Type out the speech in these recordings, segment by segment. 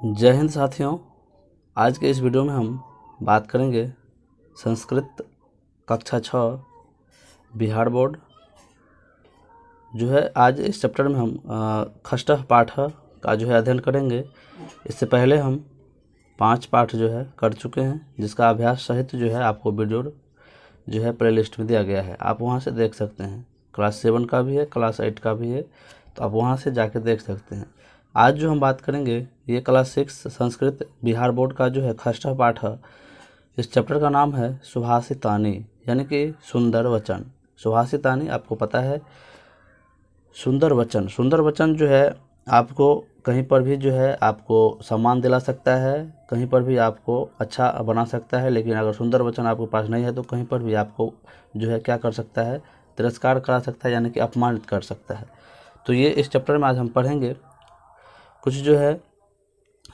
जय हिंद साथियों। आज के इस वीडियो में हम बात करेंगे संस्कृत कक्षा 6 बिहार बोर्ड जो है। आज इस चैप्टर में हम खष्ट पाठ का जो है अध्ययन करेंगे। इससे पहले हम 5 पाठ जो है कर चुके हैं, जिसका अभ्यास सहित जो है आपको वीडियो जो है प्लेलिस्ट में दिया गया है। आप वहां से देख सकते हैं। क्लास 7 का भी है, क्लास 8 का भी है, तो आप वहां से जाके देख सकते हैं। आज जो हम बात करेंगे ये क्लास 6 संस्कृत बिहार बोर्ड का जो है खष्ट पाठ है। इस चैप्टर का नाम है सुभाषितानी, यानी कि सुंदर वचन। सुभाषितानी आपको पता है, सुंदर वचन। सुंदर वचन जो है आपको कहीं पर भी जो है आपको सम्मान दिला सकता है, कहीं पर भी आपको अच्छा बना सकता है। लेकिन अगर सुंदर वचन आपके पास नहीं है तो कहीं पर भी आपको जो है क्या कर सकता है, तिरस्कार करा सकता है, यानी कि अपमानित कर सकता है। तो ये इस चैप्टर में आज हम पढ़ेंगे। कुछ जो है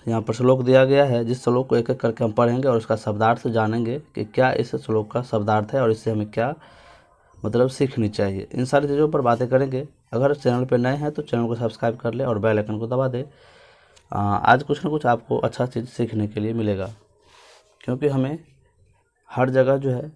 यहाँ पर श्लोक दिया गया है, जिस श्लोक को एक एक करके हम पढ़ेंगे और उसका शब्दार्थ जानेंगे कि क्या इस श्लोक का शब्दार्थ है और इससे हमें क्या मतलब सीखनी चाहिए। इन सारी चीज़ों पर बातें करेंगे। अगर चैनल पर नए हैं तो चैनल को सब्सक्राइब कर ले और बेल आइकन को दबा दे। आज कुछ ना कुछ आपको अच्छा चीज़ सीखने के लिए मिलेगा, क्योंकि हमें हर जगह जो है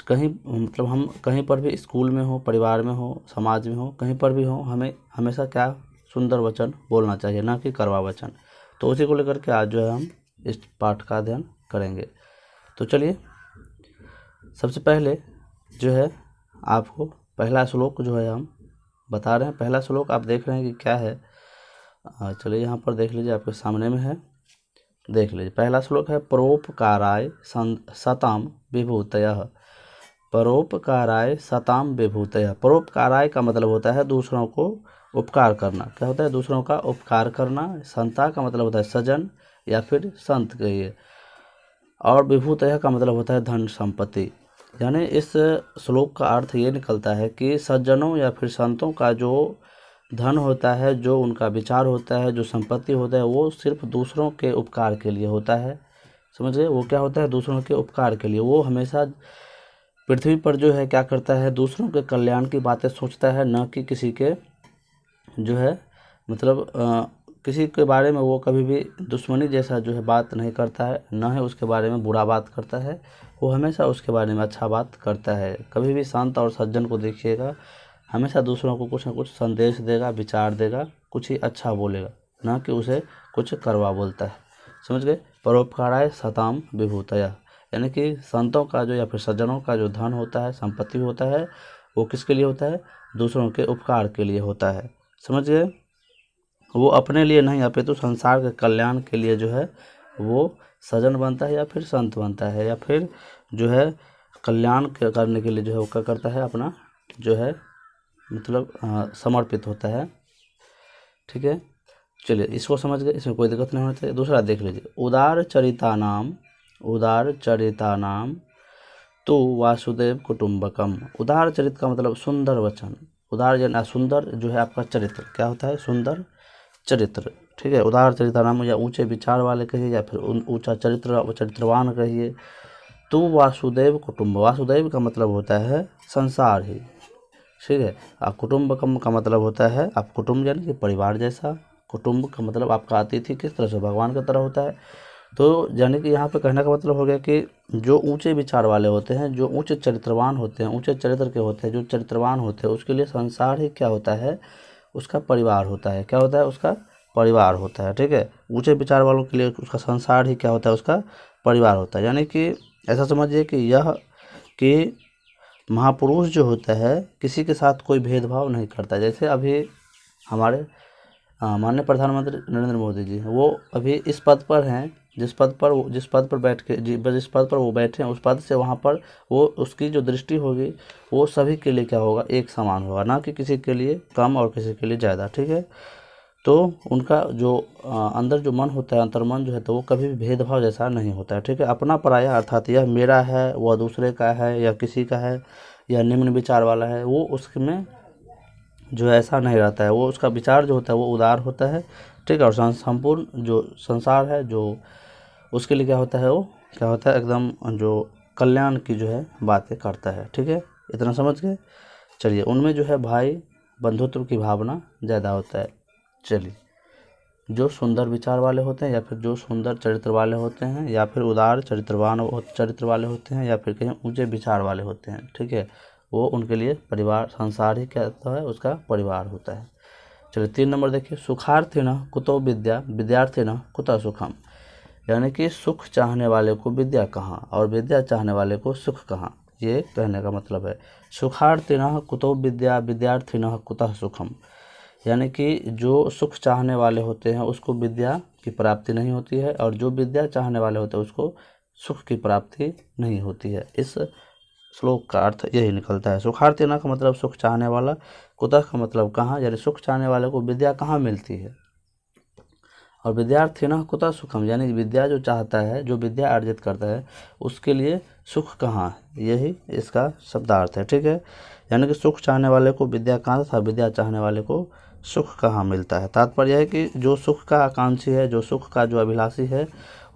कहीं मतलब हम कहीं पर भी स्कूल में हो, परिवार में हो, समाज में हो, कहीं पर भी हो, हमें हमेशा क्या सुंदर वचन बोलना चाहिए, ना कि कड़वा वचन। तो उसी को लेकर के आज जो है हम इस पाठ का अध्ययन करेंगे। तो चलिए, सबसे पहले जो है आपको पहला श्लोक जो है हम बता रहे हैं। पहला श्लोक आप देख रहे हैं कि क्या है। चलिए यहाँ पर देख लीजिए, आपके सामने में है, देख लीजिए। पहला श्लोक है परोपकाराय सताम विभूतयः। परोपकाराय सताम विभूतयः। परोपकाराय का मतलब होता है दूसरों को उपकार करना। क्या होता है? दूसरों का उपकार करना। संता का मतलब होता है सजन या फिर संत कहिए। और विभूतयः का मतलब होता है धन संपत्ति। यानी इस श्लोक का अर्थ ये निकलता है कि सज्जनों या फिर संतों का जो धन होता है, जो उनका विचार होता है, जो संपत्ति होता है, वो सिर्फ दूसरों के उपकार के लिए होता है। समझ गए? वो क्या होता है? दूसरों के उपकार के लिए। वो हमेशा पृथ्वी पर जो है क्या करता है, दूसरों के कल्याण की बातें सोचता है, न कि किसी के जो है मतलब किसी के बारे में वो कभी भी दुश्मनी जैसा जो है बात नहीं करता है, न ही उसके बारे में बुरा बात करता है। वो हमेशा उसके बारे में अच्छा बात करता है। कभी भी संत और सज्जन को देखिएगा, हमेशा दूसरों को कुछ न कुछ संदेश देगा, विचार देगा, कुछ ही अच्छा बोलेगा, ना कि उसे कुछ करवा बोलता है। समझ गए? परोपकाराय सताम विभूतयः, यानी कि संतों का जो या फिर सज्जनों का जो धन होता है, संपत्ति होता है, वो किसके लिए होता है? दूसरों के उपकार के लिए होता है। समझ गए? वो अपने लिए नहीं अपितु संसार के कल्याण के लिए जो है वो सजन बनता है या फिर संत बनता है, या फिर जो है कल्याण करने के लिए जो है वो क्या करता है, अपना जो है मतलब समर्पित होता है। ठीक है, चलिए इसको समझ गए, इसमें कोई दिक्कत नहीं होना चाहिए। दूसरा देख लीजिए, उदार चरिता नाम तो वासुदेव कुटुंबकम। उदार चरित का मतलब सुंदर वचन। उदार जना सुंदर जो है आपका चरित्र, क्या होता है? सुंदर चरित्र। ठीक है, उदार चरिता नाम, या ऊंचे विचार वाले कहिए या फिर ऊंचा चरित्रवान कहिए। तो वासुदेव कुटुंब, वासुदेव का मतलब होता है संसार ही। ठीक है, आप कुटुंबकम का मतलब होता है आप कुटुंब, यानी कि परिवार जैसा। कुटुंब का मतलब आपका अतिथि किस तरह से? भगवान की तरह होता है। तो यानी कि यहाँ पे कहने का मतलब हो गया कि जो ऊंचे विचार वाले होते हैं, जो ऊंचे चरित्रवान होते हैं, ऊंचे चरित्र के होते हैं, जो चरित्रवान होते हैं, उसके लिए संसार ही क्या होता है? उसका परिवार होता है। क्या होता है? उसका परिवार होता है। ठीक है, ऊंचे विचार वालों के लिए उसका संसार ही क्या होता है? उसका परिवार होता है। यानी कि ऐसा समझिए कि यह कि महापुरुष जो होता है किसी के साथ कोई भेदभाव नहीं करता। जैसे अभी हमारे माननीय प्रधानमंत्री नरेंद्र मोदी जी, वो अभी इस पद पर हैं, जिस पद पर बैठ के जिस पद पर वो बैठे हैं, उस पद से वहाँ पर वो उसकी जो दृष्टि होगी वो सभी के लिए क्या होगा? एक समान होगा, ना कि किसी के लिए कम और किसी के लिए ज़्यादा। ठीक है, तो उनका जो अंदर जो मन होता है, अंतर्मन जो है, तो वो कभी भी भेदभाव जैसा नहीं होता है। ठीक है, अपना पराया अर्थात यह मेरा है, वह दूसरे का है, या किसी का है, या निम्न विचार वाला है, वो उसमें जो ऐसा नहीं रहता है। वो उसका विचार जो होता है वो उदार होता है। ठीक है, और संपूर्ण जो संसार है जो उसके लिए क्या होता है? वो क्या होता है? एकदम जो कल्याण की जो है बातें करता है। ठीक है, इतना समझ गए? चलिए, उनमें जो है भाई बंधुत्व की भावना ज़्यादा होता है। चलिए जो सुंदर विचार वाले होते हैं, या फिर जो सुंदर चरित्र वाले होते हैं, या फिर उदार चरित्र वाले होते हैं, या फिर कहीं ऊंचे विचार वाले होते हैं। ठीक है, वो उनके लिए परिवार, संसार ही क्या होता है, उसका परिवार होता है। चलिए 3 नंबर देखिए, सुखार्थिन कुतो विद्या विद्यार्थिन कुतः सुखम। यानी कि सुख चाहने वाले को विद्या कहाँ और विद्या चाहने वाले को सुख कहाँ, ये कहने का मतलब है। सुखार्थिन कुतो विद्या विद्यार्थिन कुतः सुखम। यानी कि जो सुख चाहने वाले होते हैं उसको विद्या की प्राप्ति नहीं होती है, और जो विद्या चाहने वाले होते हैं उसको सुख की प्राप्ति नहीं होती है। इस श्लोक का अर्थ यही निकलता है। सुखार्थिन का मतलब सुख चाहने वाला, कुतः का मतलब कहाँ, यानी सुख चाहने वाले को विद्या कहाँ मिलती है, और विद्यार्थिन कुतः सुखम, यानी विद्या जो चाहता है, जो विद्या अर्जित करता है, उसके लिए सुख कहाँ, यही इसका शब्दार्थ है। ठीक है, यानी कि सुख चाहने वाले को विद्या कहाँ तथा विद्या चाहने वाले को सुख कहाँ मिलता है। तात्पर्य है कि जो सुख का आकांक्षी है, जो सुख का जो अभिलाषी है,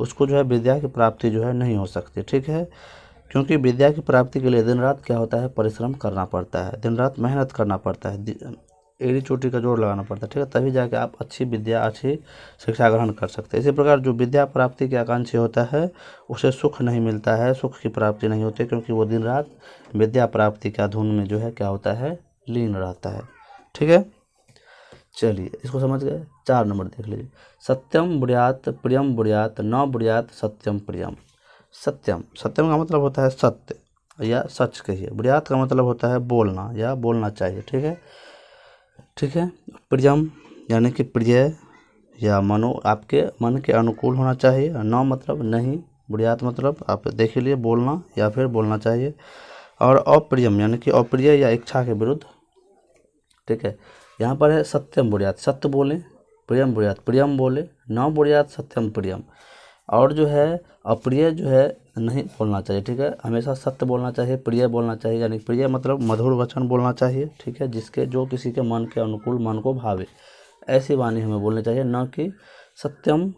उसको जो है विद्या की प्राप्ति जो है नहीं हो सकती। ठीक है, क्योंकि विद्या की प्राप्ति के लिए दिन रात क्या होता है, परिश्रम करना पड़ता है, दिन रात मेहनत करना पड़ता है, एड़ी चोटी का जोड़ लगाना पड़ता है। ठीक है, तभी जाके आप अच्छी विद्या, अच्छी शिक्षा ग्रहण कर सकते हैं। इसी प्रकार जो विद्या प्राप्ति के आकांक्षी होता है उसे सुख नहीं मिलता है, सुख की प्राप्ति नहीं होती, क्योंकि वो दिन रात विद्या प्राप्ति का धुन में जो है क्या होता है, लीन रहता है। ठीक है, चलिए इसको समझ गए। 4 नंबर देख लीजिए, सत्यम बुढ़ियात प्रियम बुढ़ियात न बुढ़ियात सत्यम प्रियम। सत्यम, सत्यम का मतलब होता है सत्य या सच कहिए। बुढ़ियात का मतलब होता है बोलना या बोलना चाहिए। ठीक है, ठीक है। प्रियम यानी कि प्रिय या मनो, आपके मन के अनुकूल होना चाहिए। न मतलब नहीं, बुढ़ियात मतलब आप देख लिए बोलना या फिर बोलना चाहिए। और अप्रियम यानी कि अप्रिय या इच्छा के विरुद्ध। ठीक है, यहाँ पर है सत्यम बुढ़ियात, सत्य बोले, प्रियम बुढ़ियात प्रियम बोले, न बुढ़ियात सत्यम प्रियम। और जो है अप्रिय जो है नहीं बोलना चाहिए। ठीक है, हमेशा सत्य बोलना चाहिए, प्रिय बोलना चाहिए, यानी प्रिय मतलब मधुर वचन बोलना चाहिए। ठीक है, जिसके जो किसी के मन के अनुकूल, मन को भावे, ऐसी वाणी हमें बोलनी चाहिए, न कि सत्यम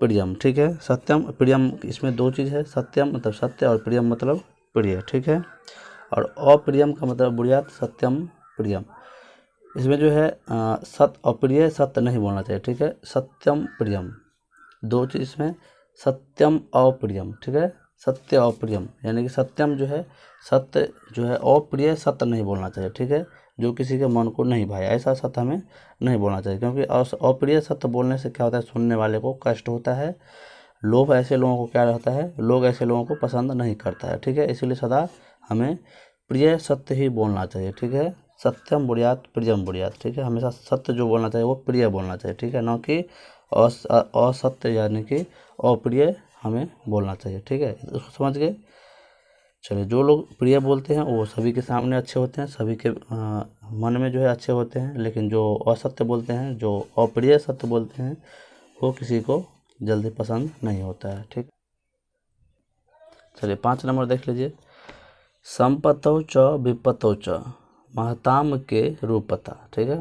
प्रियम। ठीक है, सत्यम प्रियम इसमें 2 चीज़ है, सत्यम मतलब सत्य और प्रियम मतलब प्रिय। ठीक है, और अप्रियम का मतलब बुढ़ियात सत्यम प्रियम। इसमें जो है सत्य अप्रिय सत्य नहीं बोलना चाहिए। ठीक है, सत्यम प्रियम 2 चीज़ इसमें, सत्यम अप्रियम। ठीक है, सत्य अप्रियम यानी कि सत्यम जो है सत्य जो है, अप्रिय सत्य नहीं बोलना चाहिए। ठीक है, जो किसी के मन को नहीं भाए ऐसा सत्य हमें नहीं बोलना चाहिए, क्योंकि अप्रिय सत्य बोलने से क्या होता है, सुनने वाले को कष्ट होता है। लोग ऐसे लोगों को क्या रहता है, लोग ऐसे लोगों को पसंद नहीं करता है। ठीक है, इसीलिए सदा हमें प्रिय सत्य ही बोलना चाहिए। ठीक है, सत्यम बुढ़ियात प्रियम बुढ़ियात। ठीक है, हमेशा सत्य जो बोलना चाहिए वो प्रिय बोलना चाहिए। ठीक है, न कि असत्य यानी कि अप्रिय हमें बोलना चाहिए। ठीक है, इसको समझ गए। चलिए, जो लोग प्रिय बोलते हैं वो सभी के सामने अच्छे होते हैं, सभी के मन में जो है अच्छे होते हैं, लेकिन जो असत्य बोलते हैं, जो अप्रिय सत्य बोलते हैं, वो किसी को जल्दी पसंद नहीं होता है। ठीक, चलिए 5 नंबर देख लीजिए, संपतौ च विपतौ च महताम के रूपता। ठीक है,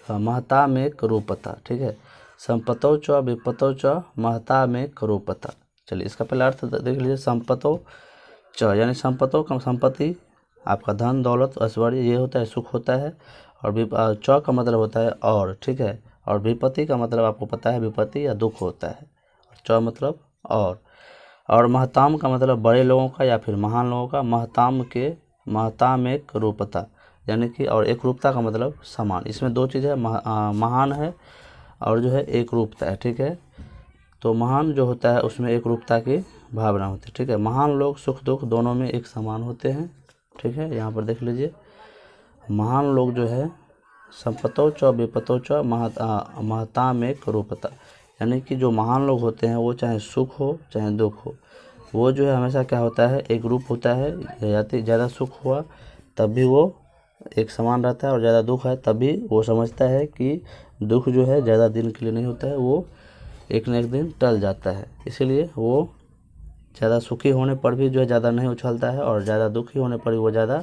महता में करूपता। ठीक है, संपतौ च विपतौ च महता में करूपता। चलिए इसका पहला अर्थ देख लीजिए, संपतौ च यानी संपतों का संपत्ति, आपका धन दौलत ऐश्वर्य ये होता है, सुख होता है। और च का मतलब होता है और। ठीक है, और विपत्ति का मतलब आपको पता है, विपत्ति या दुख होता है। च मतलब और महताम का मतलब बड़े लोगों का या फिर महान लोगों का। महताम एक रूपता यानी कि, और एक रूपता का मतलब समान। इसमें 2 चीज़ है, महान है और जो है एक रूपता है। ठीक है, तो महान जो होता है उसमें एक रूपता की भावना होती है। ठीक है, महान लोग सुख दुख दोनों में एक समान होते हैं। ठीक है, यहाँ पर देख लीजिए, महान लोग जो है संपतौ च विपतौ च महताम एक रूपता, यानी कि जो महान लोग होते हैं वो चाहे सुख हो चाहे दुख हो, वो जो है हमेशा क्या होता है, एक रूप होता है। ज़्यादा सुख हुआ तब भी वो एक समान रहता है, और ज़्यादा दुख है तब भी वो समझता है कि दुख जो है ज़्यादा दिन के लिए नहीं होता है, वो एक न एक दिन टल जाता है। इसीलिए वो ज़्यादा सुखी होने पर भी जो है ज़्यादा नहीं उछलता है, और ज़्यादा दुखी होने पर भी वो ज़्यादा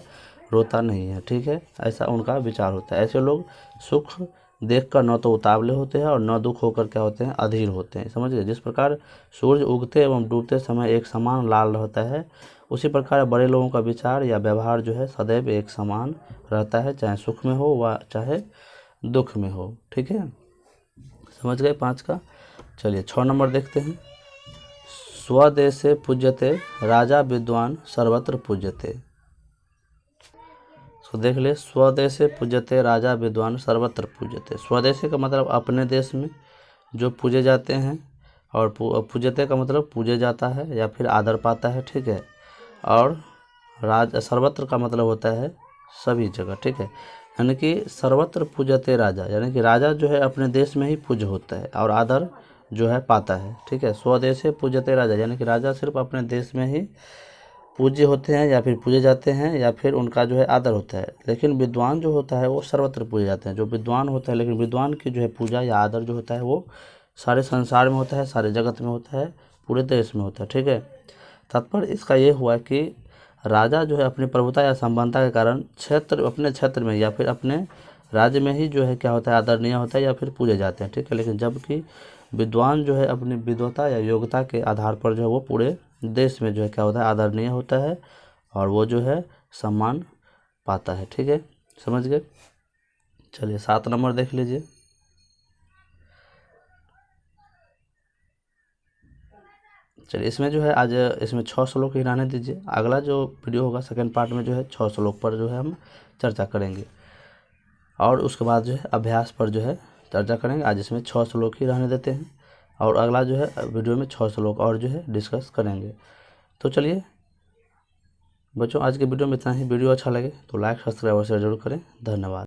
रोता नहीं है। ठीक है, ऐसा उनका विचार होता है। ऐसे लोग सुख देखकर न तो उतावले होते हैं और न दुख होकर क्या होते हैं, अधीर होते हैं। समझ गए। जिस प्रकार सूर्य उगते एवं डूबते समय एक समान लाल रहता है, उसी प्रकार बड़े लोगों का विचार या व्यवहार जो है सदैव एक समान रहता है, चाहे सुख में हो व चाहे दुख में हो। ठीक है, समझ गए 5 का। चलिए 6 नंबर देखते हैं। स्वदेशे पूज्यते राजा विद्वान सर्वत्र पूज्यते। तो देख ले, स्वदेशे पूज्यते राजा विद्वान सर्वत्र पूज्यते। स्वदेशी का मतलब अपने देश में जो पूजे जाते हैं, और पूज्यते का मतलब पूजे जाता है या फिर आदर पाता है, ठीक है। और सर्वत्र का मतलब होता है सभी जगह, ठीक है। यानी कि सर्वत्र पूज्यते राजा, यानी कि राजा जो है अपने देश में ही पूज्य होता है और आदर जो है पाता है, ठीक है। स्वदेशे पूज्यते राजा, यानी कि राजा सिर्फ अपने देश में ही पूज्य होते हैं या फिर पूजे जाते हैं या फिर उनका जो है आदर होता है। लेकिन विद्वान जो होता है वो सर्वत्र पूजे जाते हैं। जो विद्वान होता है, लेकिन विद्वान की जो है पूजा या आदर जो होता है वो सारे संसार में होता है, सारे जगत में होता है, पूरे देश में होता है, ठीक है। तात्पर्य इसका ये हुआ कि राजा जो है अपनी प्रभुता या संपन्नता के कारण अपने क्षेत्र में या फिर अपने राज्य में ही जो है क्या होता है, आदरणीय होता है या फिर पूजे जाते हैं, ठीक है। लेकिन जबकि विद्वान जो है अपनी विद्वता या योग्यता के आधार पर जो है वो पूरे देश में जो है क्या होता है, आदरणीय होता है और वो जो है सम्मान पाता है, ठीक है। समझ गए। चलिए 7 नंबर देख लीजिए। चलिए इसमें जो है आज इसमें 6 श्लोक ही रहने दीजिए। अगला जो वीडियो होगा सेकंड पार्ट में जो है 6 श्लोक पर जो है हम चर्चा करेंगे और उसके बाद जो है अभ्यास पर जो है चर्चा करेंगे। आज इसमें 6 श्लोक ही रहने देते हैं और अगला जो है वीडियो में 6 श्लोक और जो है डिस्कस करेंगे। तो चलिए बच्चों, आज के वीडियो में इतना ही। वीडियो अच्छा लगे तो लाइक सब्सक्राइब और शेयर जरूर करें। धन्यवाद।